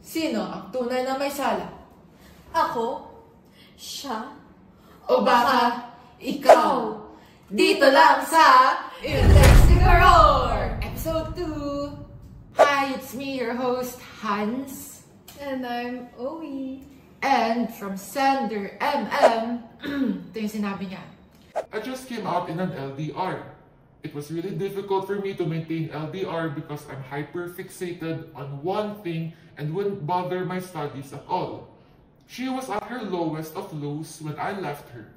Sino ang tunay na may sala? Ako? Siya? O baka ikaw? Dito lang sa Interesting Horror! Episode 2! Hi, it's me, your host, Hans. And I'm Owie. And from Sender MM, ito yung sinabi niya. I just came out in an LDR. It was really difficult for me to maintain LDR because I'm hyper-fixated on one thing and wouldn't bother my studies at all. She was at her lowest of lows when I left her.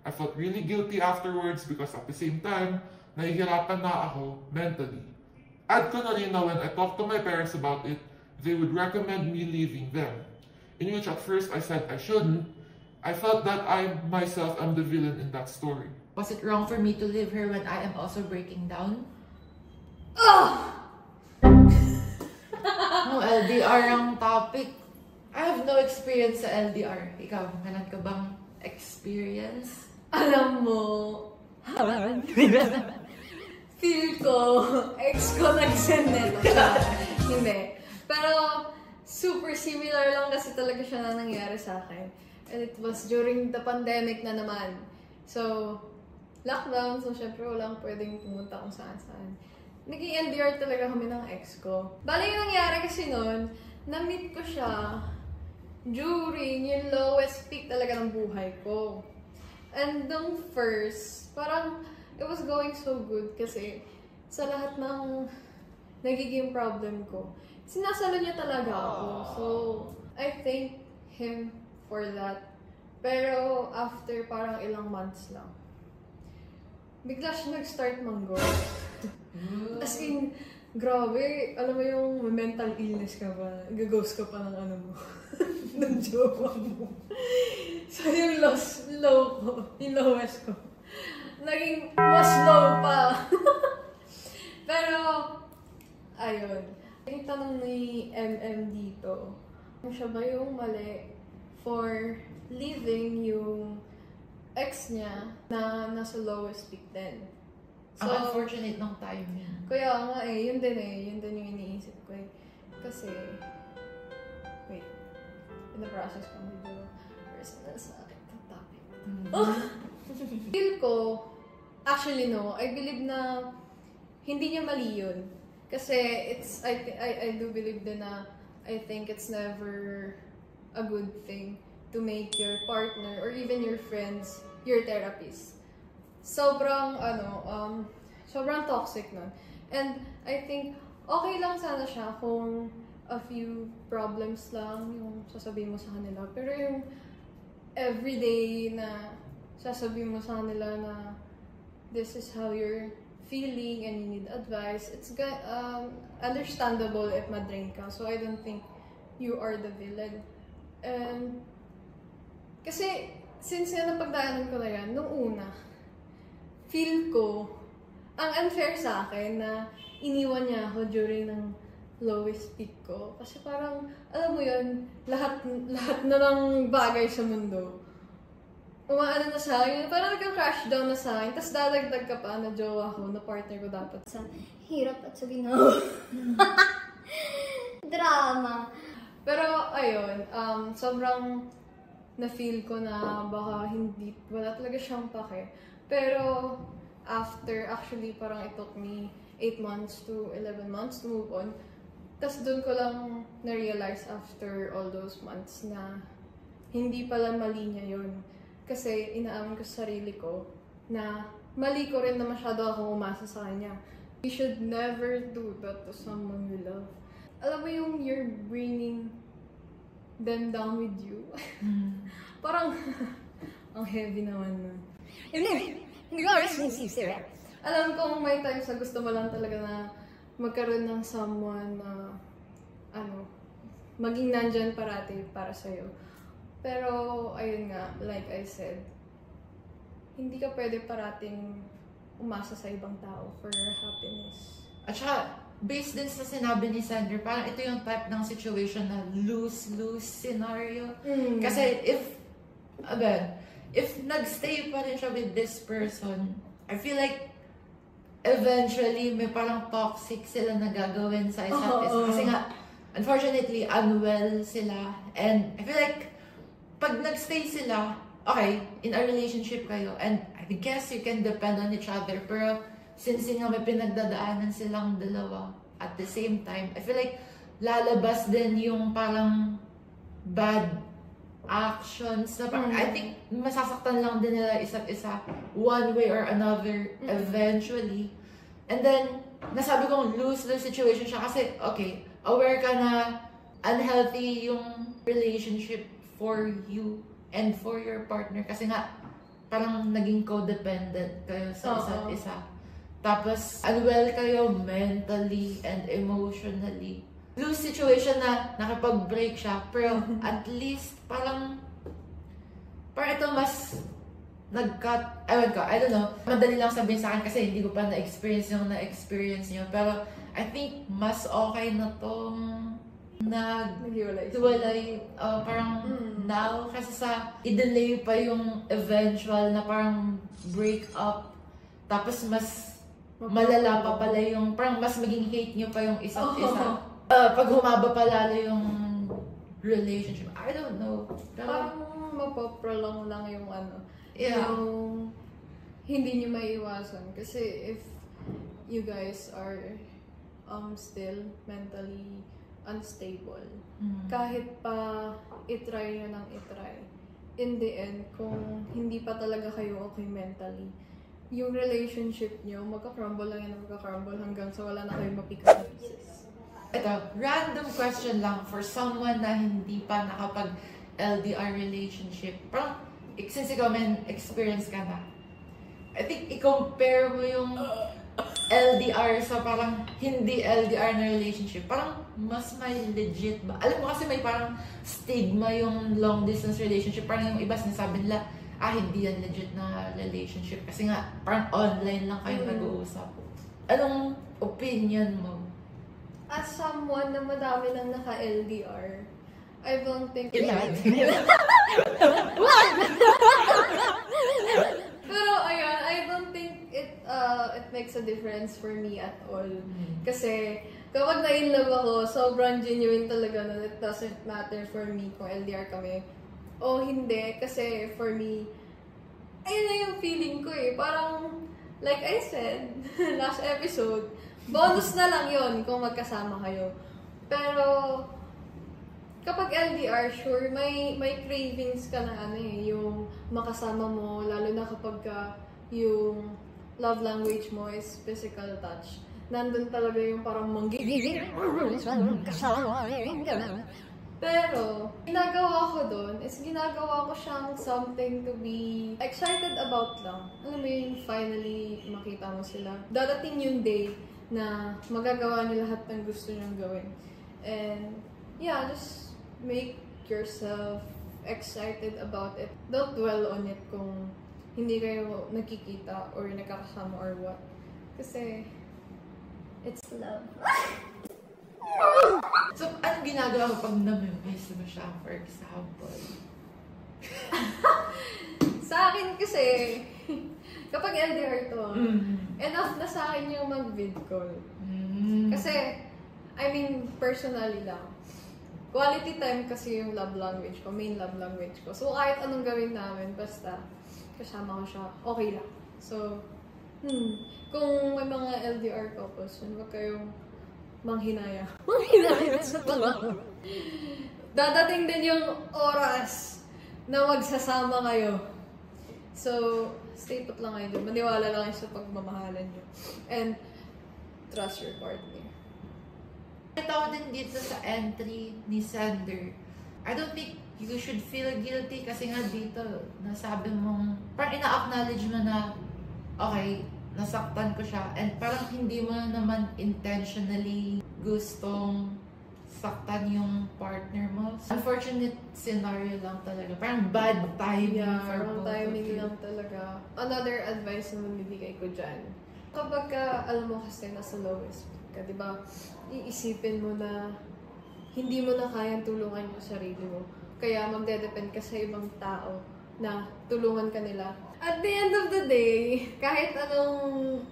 I felt really guilty afterwards because at the same time, nahihirapan na ako mentally. Add ko na rin na when I talked to my parents about it, they would recommend me leaving them. In which at first I said I shouldn't. I felt that I myself am the villain in that story. Was it wrong for me to leave her when I am also breaking down? No, LDR ang topic. I have no experience sa LDR. Ikaw, meron ka bang experience? Alam mo, feel ko, ex ko nag-send nito. Hindi. Pero, super similar lang kasi talaga siya na nangyari sa akin. And it was during the pandemic na naman. So, lockdown. So, syempre, walang pwedeng pumunta kung saan-saan. Naging LDR talaga kami ng ex ko. Bale, yung nangyari kasi noon, na-meet ko siya during yung lowest peak talaga ng buhay ko. And nung first, parang it was going so good kasi sa lahat ng nagiging problem ko, sinasalo niya talaga ako. So, I thank him for that. Pero after parang ilang months lang, bigla siya nag-start mag-ghost. As in, grabe, alam mo yung mental illness ka ba? Gag-ghost ka pa ng ano mo. ng jowa mo. So yung low ko, yung lowest ko, naging mas low pa. Pero, ayun. Yung tanong ni MM dito, siya ba yung mali for leaving yung ex niya na nasa lowest peak din? So, ang unfortunate ng time niya. Kaya nga yun din yung iniisip ko eh. Kasi, wait, in the process ko medyo personal sa akin itong topic. Feel ko, actually no, I believe na hindi niya mali yun. Kasi I do believe din na I think it's never a good thing to make your partner or even your friends your therapist. Sobrang sobrang toxic nun. And I think okay lang sana siya kung a few problems lang yung sasabihin mo sa kanila. Pero yung everyday na sasabihin mo sa kanila na this is how you're feeling and you need advice, it's understandable if madrain ka. So I don't think you are the villain. And kasi since yan napagdaanan ko na yan, nung una, feel ko, ang unfair sa akin na iniwan niya ako during ng lowest peak ko. Kasi parang, alam mo yun, lahat na ng bagay sa mundo, umaano na sa akin, parang nagka-crash down na sa akin, tapos dadagdag ka pa na jowa ko, na partner ko dapat. Sa hirap at sa ginawa. Drama. Pero, ayun, sobrang na-feel ko na baka wala talaga siyang pake. Pero, after, actually, parang it took me 8 months to 11 months to move on. Tapos doon ko lang na-realize after all those months na hindi pala mali niya yun. Kasi inaamin ko sa sarili ko na mali ko rin na masyado akong umasa sa kanya. You should never do that to someone you love. Alam mo yung you're bringing them down with you. Parang, ang heavy naman nun. Alam kong may times na gusto mo lang talaga na magkaroon ng someone na, maging nandyan parati para sa'yo. Pero, ayun nga, like I said, hindi ka pwede parating umasa sa ibang tao for your happiness. At saka, based din sa sinabi ni Sandra, parang ito yung type ng situation na lose-lose scenario. Kasi if nagstay pa rin siya with this person, I feel like eventually may parang toxic sila na gagawin sa isa't isa. Kasi nga, unfortunately, unwell sila. And I feel like, pag nagstay sila, okay, in a relationship kayo, and I guess you can depend on each other, pero since nga may pinagdadaanan silang dalawa at the same time, I feel like lalabas din yung parang bad actions na parang, I think masasaktan lang din nila isa't isa one way or another eventually. And then, nasabi kong lose-lose situation siya kasi, okay, aware ka na unhealthy yung relationship for you and for your partner kasi nga, parang naging codependent kayo sa isa't isa. Tapos, unwell kayo mentally and emotionally. Lose situation na nakapag-break siya, pero at least parang ito mas nag-cut, ewan ko, I don't know, madali lang sabihin sa akin kasi hindi ko pa na-experience yung na-experience niyo, pero I think mas okay na tong nag-hiwalay, parang now, kasi sa i-delay pa yung eventual na parang break up, tapos mas malala pa pala yung, parang mas maging hate niyo pa yung isa't isa. Pag humaba pa lalo yung relationship, I don't know. Parang mapoprolong lang yung yung hindi niyo maiiwasan. Kasi if you guys are still mentally unstable, kahit pa itry nyo nang itry, in the end, kung hindi pa talaga kayo okay mentally, yung relationship nyo, magka-crumble lang yan, magka-crumble hanggang sa wala na kayo ma-pick up pieces. Ito, random question lang for someone na hindi pa nakapag-LDR relationship. Parang, since ikaw may experience ka na, I think i-compare mo yung LDR sa parang hindi LDR na relationship. Parang mas may legit ba? Alam mo kasi may parang stigma yung long distance relationship. Parang yung iba sinasabi nila, hindi yan legit na relationship. Kasi nga, parang online lang kayo nag-uusap. Anong opinion mo? As someone na madami lang naka-LDR, I don't think... Pero ayun, I don't think it makes a difference for me at all. Kasi kapag na-inlove ako, sobrang genuine talaga na it doesn't matter for me kung LDR kami o hindi. Kasi for me, ayun na yung feeling ko eh. Parang, like I said, last episode, bonus na lang yon kung magkasama kayo. Pero, kapag LDR, sure, may cravings ka na yung makasama mo, lalo na kapag yung love language mo is physical touch. Nandun talaga yung parang Pero, ginagawa ko doon is ginagawa ko siyang something to be excited about lang. Alam mo yung finally makita mo sila. Dadating yung day na magagawa niyo lahat ng gusto niyong gawin. And, yeah, just make yourself excited about it. Don't dwell on it kung hindi kayo nakikita or nakakasama or what. Kasi, it's love. So, anong ginagawa mo pag namimiss mo siya, for example? Sa akin kasi, kapag LDR to, enough na sa akin yung mag-vid call. Kasi, I mean, personally lang. Quality time kasi yung love language ko, main love language ko. So, kahit anong gawin namin, basta kasama ko siya, okay lang. So, kung may mga LDR couples, huwag kayong manghinaya. Dadating din yung oras na magsasama kayo. So, stay put lang kayo dun. Maniwala lang kayo sa pagmamahalan nyo. And, trust your partner. Ito ako din dito sa entry ni Sender. I don't think you should feel guilty kasi nga dito, nasabi mong, parang ina-acknowledge mo na, okay, nasaktan ko siya. And parang hindi mo naman intentionally gustong saktan yung partner mo. Unfortunate scenario lang talaga. Parang bad timing for both timing lang talaga. Another advice na mamibigay ko dyan. Kapag alam mo kasi nasa lowest ka, di ba? Iisipin mo na hindi mo na kayang tulungan yung sarili mo. Kaya magdedepend ka sa ibang tao na tulungan ka nila. At the end of the day, kahit anong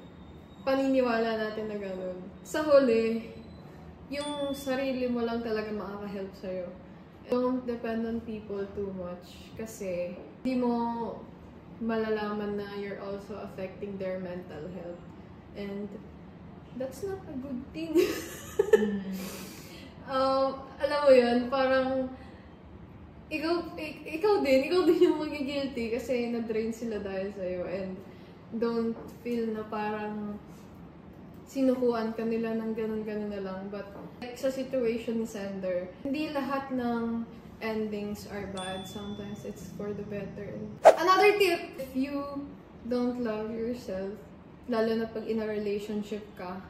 paniniwala natin na gano'n, sa huli, yung sarili mo lang talaga makaka-help sa'yo. Don't depend on people too much kasi hindi mo malalaman na you're also affecting their mental health. And that's not a good thing. Alam mo yun, parang ikaw din yung magigilty kasi na-drain sila dahil sa'yo, and don't feel na parang sinukuan ka nila ng ganun-ganun na lang. But like, sa situation ni Sender, hindi lahat ng endings are bad. Sometimes it's for the better. Another tip, if you don't love yourself, lalo na pag in a relationship ka,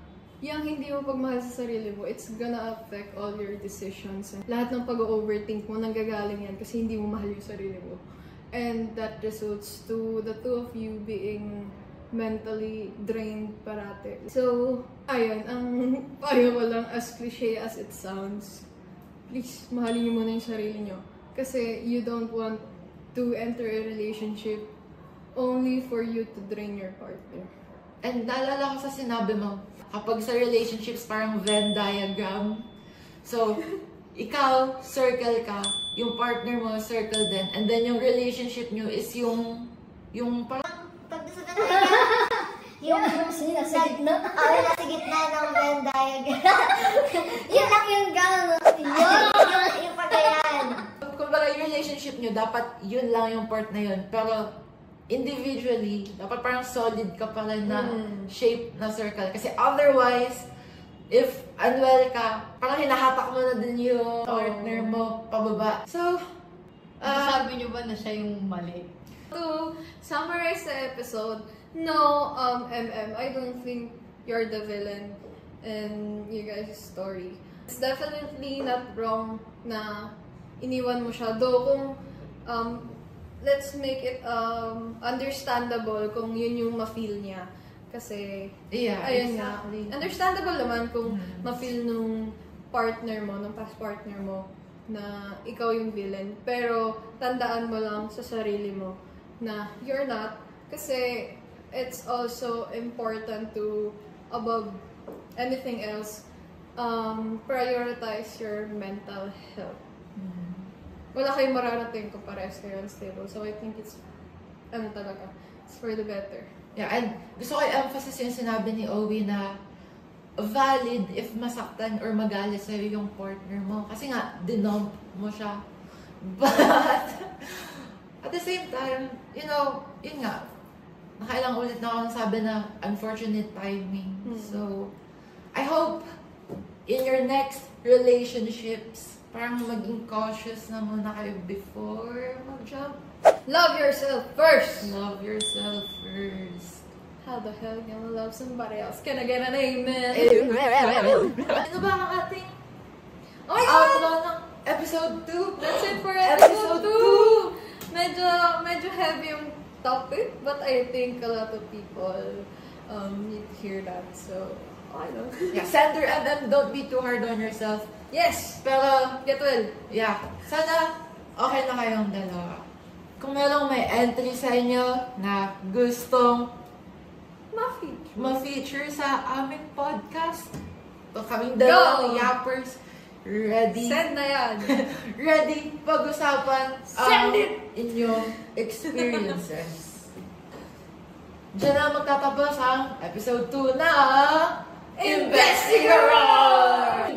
yung hindi mo pagmahal sa sarili mo, it's gonna affect all your decisions. Lahat ng pag-overthink mo, nanggagaling yan kasi hindi mo mahal yung sarili mo. And that results to the two of you being mentally drained parate. So, ayun, ang payo ko lang, as cliche as it sounds, please, mahalin niyo muna yung sarili niyo. Kasi you don't want to enter a relationship only for you to drain your partner. And naalala ko sa sinabi mo, kapag sa relationships parang Venn diagram. So, ikaw, circle ka, yung partner mo, circle din. And then yung relationship nyo is yung parang... Pag sa ganun, yung nasa gitna. Nasa gitna ng Venn diagram. Yun lang yung gano'n. Yung pagayan. Kumbaga yung relationship nyo, dapat yun lang yung part na yun. Pero individually, dapat parang solid ka pala na shape na circle. Kasi otherwise, if unwell ka, parang hinahatak mo na din yung partner mo pababa. So, sabi niyo ba na siya yung mali? To summarize the episode, no, I don't think you're the villain in you guys' story. It's definitely not wrong na iniwan mo siya. Though kung, let's make it understandable kung yun yung ma-feel niya. Kasi, ayun exactly. Understandable naman kung ma-feel nung partner mo, nung past partner mo, na ikaw yung villain. Pero, tandaan mo lang sa sarili mo na you're not. Kasi, it's also important to, above anything else, prioritize your mental health. Wala kayong mararating kung parehas kayo unstable. So, I think it's, it's for the better. Yeah, and gusto ko i-emphasize yung sinabi ni Owie na valid if masaktan or magalit sa'yo yung partner mo. Kasi nga, dinomp mo siya. But, at the same time, you know, yun nga, nakailang ulit na ako sabi na unfortunate timing. So, I hope in your next relationships, parang maging cautious na muna kayo before mag-jump. Love yourself first! Love yourself first. How the hell can you love somebody else? Can I get an amen? Ano ba ang ating outro ng episode 2? That's it for episode 2! Medyo heavy yung topic, but I think a lot of people need to hear that. So, I don't know. Yeah, Sender don't be too hard on yourself. Yes! Pero, Get well. yeah, sana okay na kayong dalawa. Kung merong may entry sa inyo na gustong ma-feature sa aming podcast, to kaming dalawang yappers, ready. Send na yan. Ready pag-usapan Send it! inyong experiences. Diyan na magtatapos ang episode 2 na Investigator!